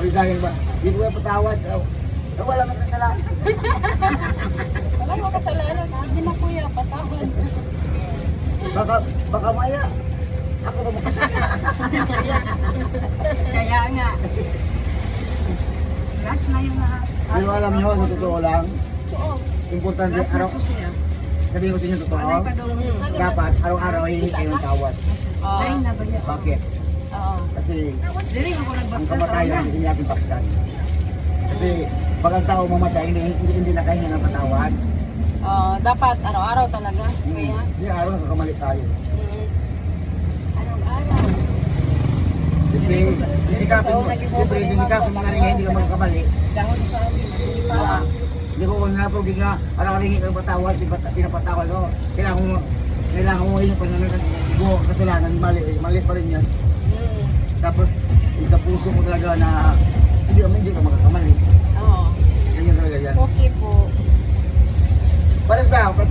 dahil ba, hindi ko patawad. Wala man kasalanan. Wala mo kasalanan. Sige na kuya, patawad. Baka maya, ako ba makasalanan? Kaya nga. Last na yung lahat. Pero alam nyo, sa totoo lang, Oo. importante, sabihin ko sa inyo totoo, dapat araw-araw hihingi kayo ng tawad. Bakit? Oo. Kasi ang kamatayan hindi natin paktan. Kasi pag ang tao mamatay, hindi na kaya ng patawad. Dapat araw-araw talaga. Kaya? Kasi araw nakakamali tayo. Araw-araw. Siyempre, sisikapin mo na rin hindi ka magkakamali. Hindi ko nga po, hindi nga, araw-araw hindi ka patawad, pinapatawad ko. Kailangan mo yun pag mo kasalanan, mali pa rin yan. Tapos, sa puso mo talaga na hindi ka magkakamali. Oo. Ganyan talaga yan. Okay po. Parang ba,